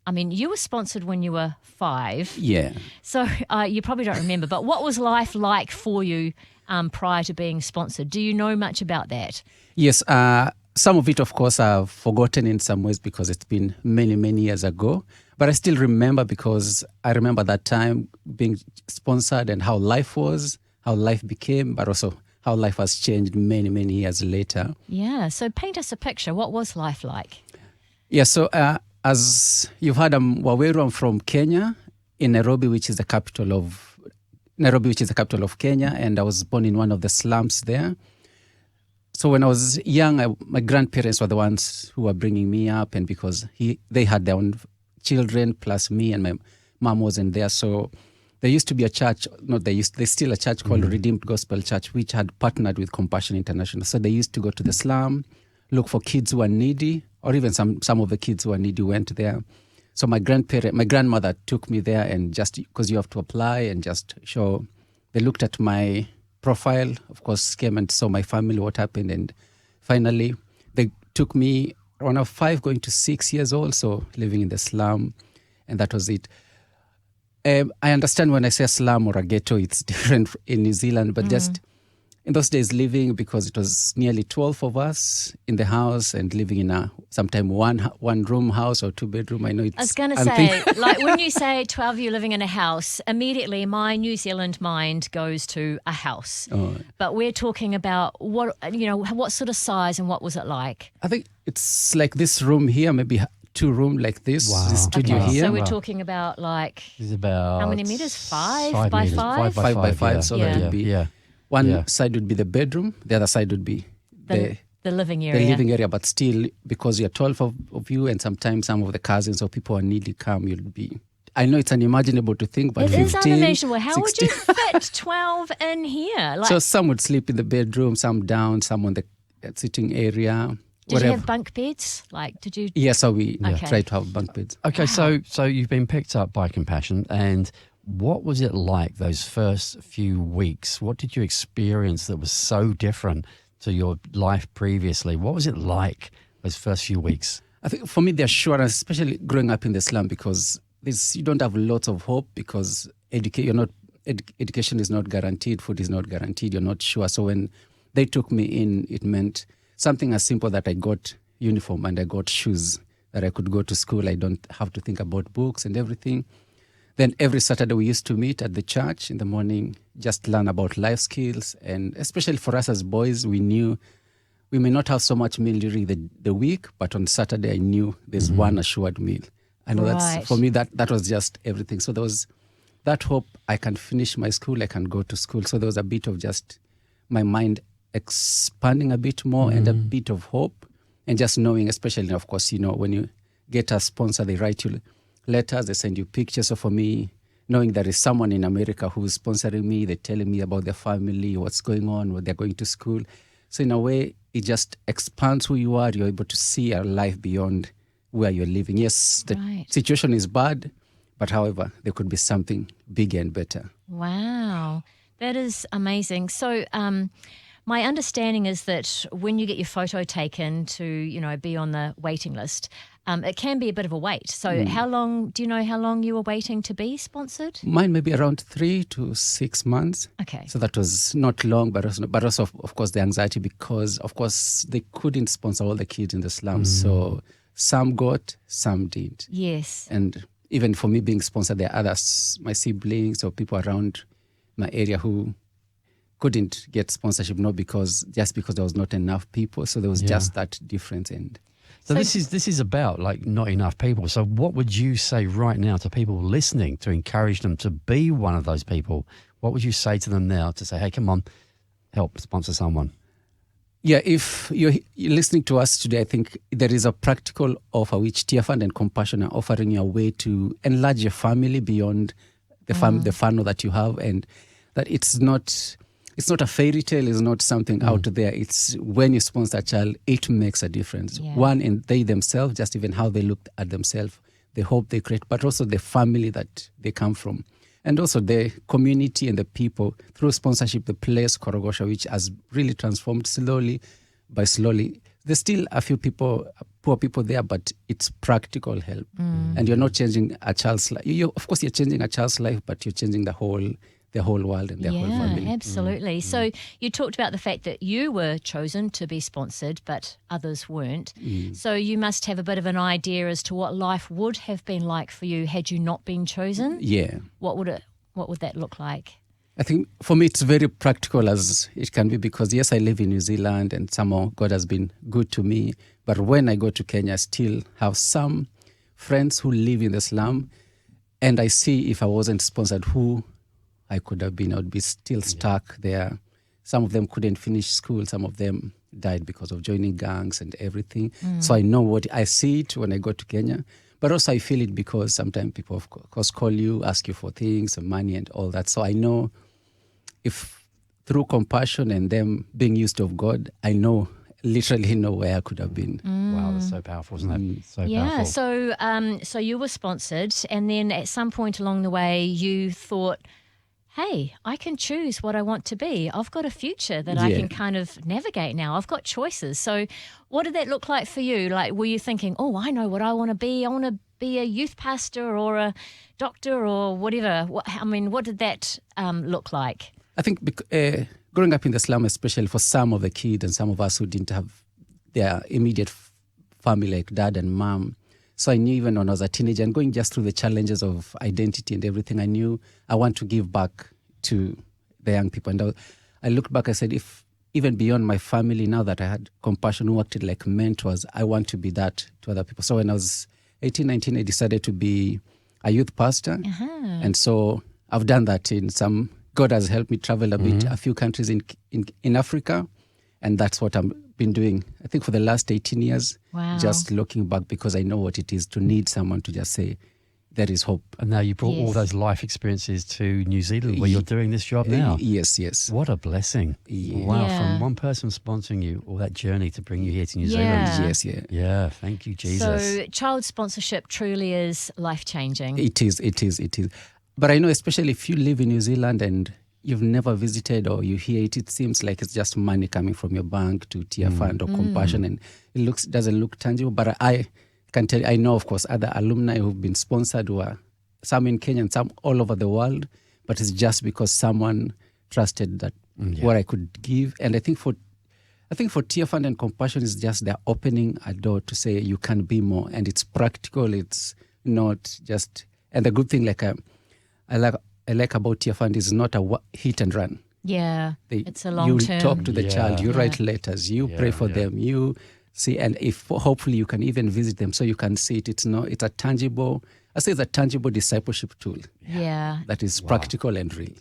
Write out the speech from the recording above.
I mean, you were sponsored when you were 5. Yeah. So you probably don't remember, but what was life like for you prior to being sponsored? Do you know much about that? Yes. Some of it, of course, I've forgotten in some ways because it's been many, many years ago. But I still remember because I remember that time being sponsored and how life was, how life became, but also how life has changed many, many years later. Yeah. So paint us a picture. What was life like? Yeah. So as you've heard, I'm Waweru. I'm from Kenya, in Nairobi, which is the capital of Kenya, and I was born in one of the slums there. So when I was young, my grandparents were the ones who were bringing me up, and because they had their own children plus me, and my mom wasn't there, so there used to be a church. There's still a church called Redeemed Gospel Church, which had partnered with Compassion International. So they used to go to the slum, look for kids who are needy, or even some of the kids who are needy went there. So my grandmother took me there, and just because you have to apply and just show, they looked at my profile, of course, came and saw my family, what happened, and finally they took me when I was 5 going to 6 years old, so living in the slum, and that was it. I understand when I say slum or a ghetto, it's different in New Zealand, but just in those days living, because it was nearly 12 of us in the house and living in a sometime one room house or 2-bedroom. I know it's... I was going to say, like when you say 12 of you living in a house, immediately my New Zealand mind goes to a house. Oh. But we're talking about what sort of size and what was it like? I think it's like this room here, maybe 2 room like this, Wow. the studio Okay, here. so we're talking about like, It's about how many meters? 5 by meters. 5? 5 by 5, yeah. so Yeah. that would be... Yeah. One side would be the bedroom, the other side would be The living the area. living area. But still, because you're 12 of you, and sometimes some of the cousins or people who needy come, you'll be... I know it's unimaginable to think, but It 15, is unimaginable. How 16. would you fit 12 in here? Like, So some would sleep in the bedroom, some down, some on the sitting area. did you have bunk beds? Like, did you? Yes, so we Okay. try to have bunk beds. Okay, so you've been picked up by Compassion, and what was it like those first few weeks? What did you experience that was so different to your life previously? What was it like those first few weeks? I think for me, the assurance, especially growing up in the slum, because you don't have lots of hope because education is not guaranteed, food is not guaranteed, you're not sure. So when they took me in, it meant something as simple that I got uniform and I got shoes, that I could go to school. I don't have to think about books and everything. Then every Saturday we used to meet at the church in the morning, just learn about life skills. And especially for us as boys, we knew we may not have so much meal during the week, but on Saturday I knew there's one assured meal. I know that's, for me, that was just everything. So there was that hope I can finish my school, I can go to school. So there was a bit of just my mind expanding a bit more and a bit of hope. And just knowing, especially, of course, when you get a sponsor, they write you letters, they send you pictures. So for me, knowing there is someone in America who's sponsoring me, they're telling me about their family, what's going on, where they're going to school. So in a way, it just expands who you are. You're able to see a life beyond where you're living. Yes, the situation is bad, but however, there could be something bigger and better. Wow, that is amazing. So my understanding is that when you get your photo taken to, be on the waiting list, it can be a bit of a wait. So do you know how long you were waiting to be sponsored? Mine maybe around 3 to 6 months. Okay. So that was not long, but also of course, the anxiety because, of course, they couldn't sponsor all the kids in the slums. So some got, some didn't. Yes. And even for me being sponsored, there are others, my siblings or people around my area who couldn't get sponsorship, because there was not enough people. So there was just that difference. And so this is about like not enough people. So what would you say right now to people listening to encourage them to be one of those people? What would you say to them now to say, hey, come on, help sponsor someone? Yeah, if you're listening to us today, I think there is a practical offer which Tear Fund and Compassion are offering you a way to enlarge your family beyond the funnel that you have, and that it's not a fairy tale, it's not something out there. It's when you sponsor a child, it makes a difference. Yeah. One, in they themselves, just even how they look at themselves, the hope they create, but also the family that they come from. And also the community and the people through sponsorship, the place Korogosha, which has really transformed slowly by slowly. There's still a few people, poor people there, but it's practical help. And you're not changing a child's life. Of course, you're changing a child's life, but you're changing the whole world and their whole family. Absolutely. So you talked about the fact that you were chosen to be sponsored, but others weren't. So you must have a bit of an idea as to what life would have been like for you had you not been chosen. Yeah. What would that look like? I think for me it's very practical as it can be, because yes, I live in New Zealand and somehow God has been good to me. But when I go to Kenya, I still have some friends who live in the slum, and I see if I wasn't sponsored, who I could have been. I would be still stuck there. Some of them couldn't finish school. Some of them died because of joining gangs and everything. So I know what I see it when I go to Kenya. But also I feel it because sometimes people, of course, call you, ask you for things, money and all that. So I know if through compassion and them being used of God, I literally know where I could have been. Wow, that's so powerful, isn't it? So Yeah, powerful. so you were sponsored, and then at some point along the way you thought, hey, I can choose what I want to be. I've got a future that I can kind of navigate now. I've got choices. So what did that look like for you? Like, were you thinking, oh, I know what I want to be. I want to be a youth pastor or a doctor or whatever. What did that look like? I think growing up in the slum, especially for some of the kids and some of us who didn't have their immediate family like dad and mom. So I knew even when I was a teenager and going just through the challenges of identity and everything, I knew I want to give back to the young people. And I looked back, I said, if even beyond my family, now that I had compassion, who acted like mentors, I want to be that to other people. So when I was 18, 19, I decided to be a youth pastor. And so I've done that God has helped me travel a bit, a few countries in Africa. And that's what I've been doing, I think, for the last 18 years. Wow. Just looking back, because I know what it is to need someone to just say, there is hope. And now you brought all those life experiences to New Zealand where you're doing this job now. Yes. What a blessing. Yeah. Wow, Yeah. from one person sponsoring you, all that journey to bring you here to New Zealand. Yes. Yeah, thank you, Jesus. So child sponsorship truly is life-changing. It is. But I know, especially if you live in New Zealand and you've never visited or you hear it, it seems like it's just money coming from your bank to Tier Fund or Compassion, and it doesn't look tangible. But I can tell you, I know, of course, other alumni who've been sponsored, who are some in Kenya and some all over the world, but it's just because someone trusted that what I could give. And I think for Tier Fund and Compassion is just they're opening a door to say you can be more, and it's practical. It's not just, and the good thing, I like about Tier Fund is not a hit and run. Yeah, it's a long term. You talk to the child, you Yeah. write letters, you pray for them, you see, and if hopefully you can even visit them so you can see it. It's a tangible discipleship tool Yeah. that is practical and real.